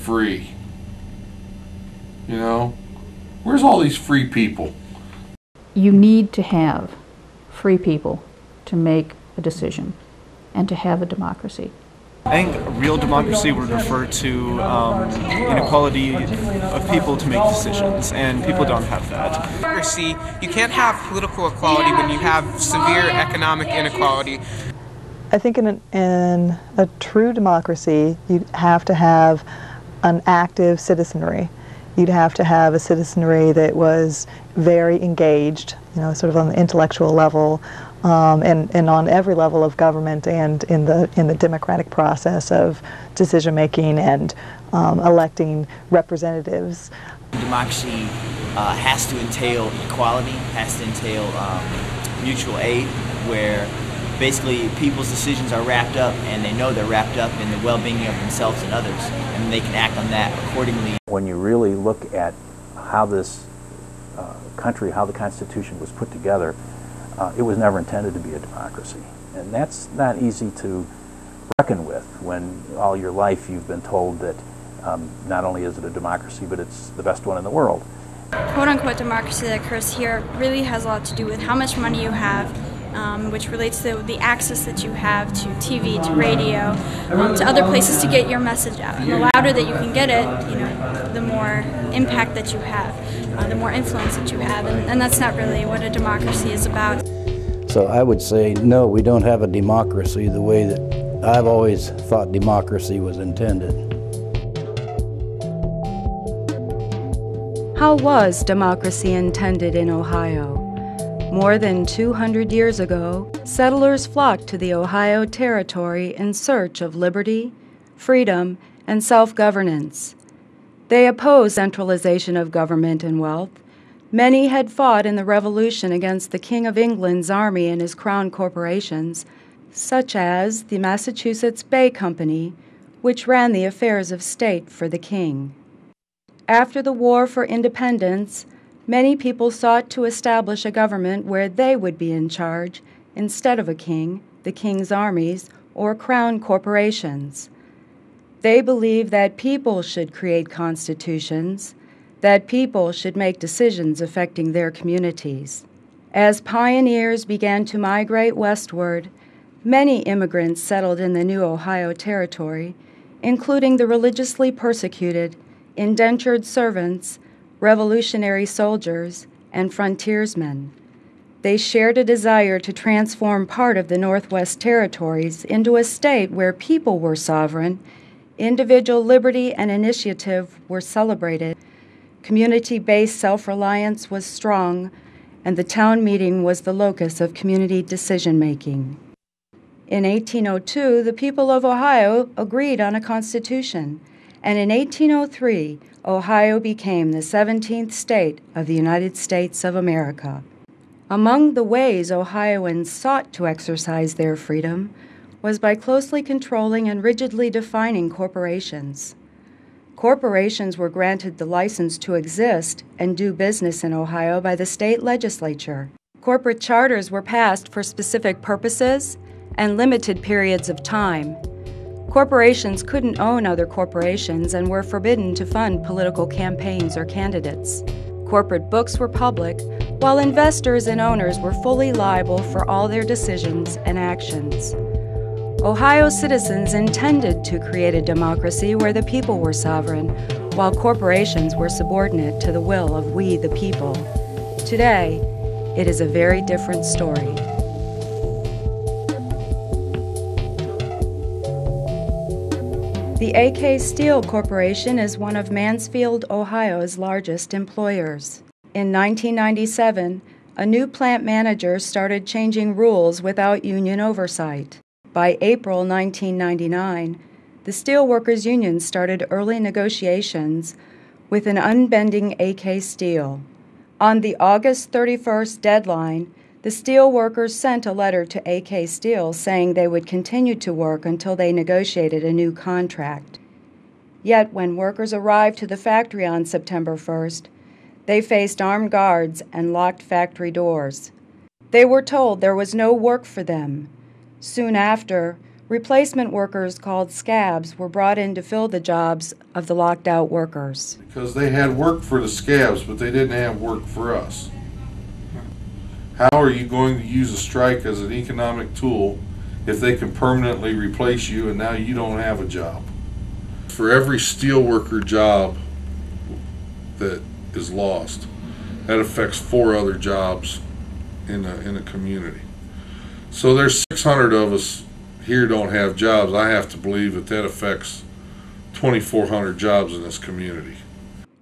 free? You know? Where's all these free people? You need to have free people to make a decision and to have a democracy. I think real democracy would refer to inequality of people to make decisions, and people don't have that. Democracy, you can't have political equality when you have severe economic inequality. I think in a true democracy, you'd have to have an active citizenry. You'd have to have a citizenry that was very engaged, you know, sort of on the intellectual level, and on every level of government and in the democratic process of decision making and electing representatives. Democracy has to entail equality, has to entail mutual aid, where basically people's decisions are wrapped up, and they know they're wrapped up in the well-being of themselves and others, and they can act on that accordingly. When you really look at how this country, how the Constitution was put together, it was never intended to be a democracy. And that's not easy to reckon with when all your life you've been told that not only is it a democracy, but it's the best one in the world. Quote-unquote democracy that occurs here really has a lot to do with how much money you have, which relates to the access that you have to TV, to radio, to other places to get your message out. And the louder that you can get it, you know, the more impact that you have, the more influence that you have, and that's not really what a democracy is about. So I would say, no, we don't have a democracy the way that I've always thought democracy was intended. How was democracy intended in Ohio? More than 200 years ago, settlers flocked to the Ohio Territory in search of liberty, freedom, and self-governance. They opposed centralization of government and wealth. Many had fought in the Revolution against the King of England's army and his crown corporations, such as the Massachusetts Bay Company, which ran the affairs of state for the king. After the War for Independence, many people sought to establish a government where they would be in charge instead of a king, the king's armies, or crown corporations. They believed that people should create constitutions, that people should make decisions affecting their communities. As pioneers began to migrate westward, many immigrants settled in the new Ohio Territory, including the religiously persecuted, indentured servants, revolutionary soldiers, and frontiersmen. They shared a desire to transform part of the Northwest Territories into a state where people were sovereign, individual liberty and initiative were celebrated, community-based self-reliance was strong, and the town meeting was the locus of community decision-making. In 1802, the people of Ohio agreed on a constitution, and in 1803, Ohio became the 17th state of the United States of America. Among the ways Ohioans sought to exercise their freedom was by closely controlling and rigidly defining corporations. Corporations were granted the license to exist and do business in Ohio by the state legislature. Corporate charters were passed for specific purposes and limited periods of time. Corporations couldn't own other corporations and were forbidden to fund political campaigns or candidates. Corporate books were public, while investors and owners were fully liable for all their decisions and actions. Ohio citizens intended to create a democracy where the people were sovereign, while corporations were subordinate to the will of we the people. Today, it is a very different story. The AK Steel Corporation is one of Mansfield, Ohio's largest employers. In 1997, a new plant manager started changing rules without union oversight. By April 1999, the Steelworkers Union started early negotiations with an unbending AK Steel. On the August 31st deadline, the steelworkers sent a letter to AK Steel saying they would continue to work until they negotiated a new contract. Yet when workers arrived to the factory on September 1st, they faced armed guards and locked factory doors. They were told there was no work for them. Soon after, Replacement workers called scabs were brought in to fill the jobs of the locked out workers. Because they had work for the scabs, but they didn't have work for us. How are you going to use a strike as an economic tool if they can permanently replace you and now you don't have a job? For every steelworker job that is lost, that affects 4 other jobs in a community. So there's 600 of us here don't have jobs. I have to believe that that affects 2,400 jobs in this community.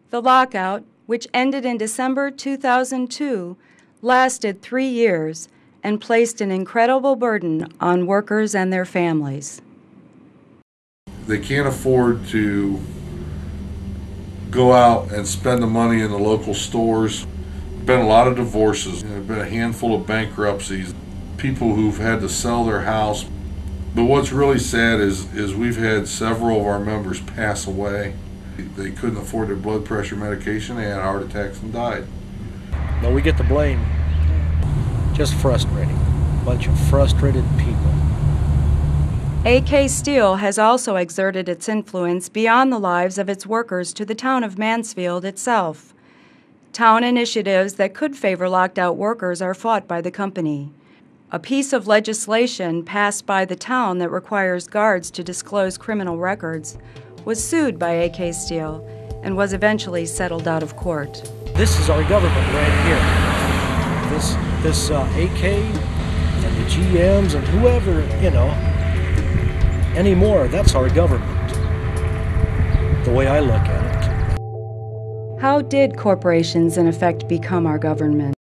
The lockout, which ended in December 2002, lasted 3 years and placed an incredible burden on workers and their families. They can't afford to go out and spend the money in the local stores. There's been a lot of divorces. There have been a handful of bankruptcies, people who've had to sell their house. But what's really sad is we've had several of our members pass away. They couldn't afford their blood pressure medication, they had heart attacks and died. But we get the blame. Just frustrating. Bunch of frustrated people. AK Steel has also exerted its influence beyond the lives of its workers to the town of Mansfield itself. Town initiatives that could favor locked out workers are fought by the company. A piece of legislation passed by the town that requires guards to disclose criminal records was sued by AK Steel and was eventually settled out of court. This is our government right here. This AK and the GMs and whoever, anymore, that's our government, the way I look at it. How did corporations in effect become our government?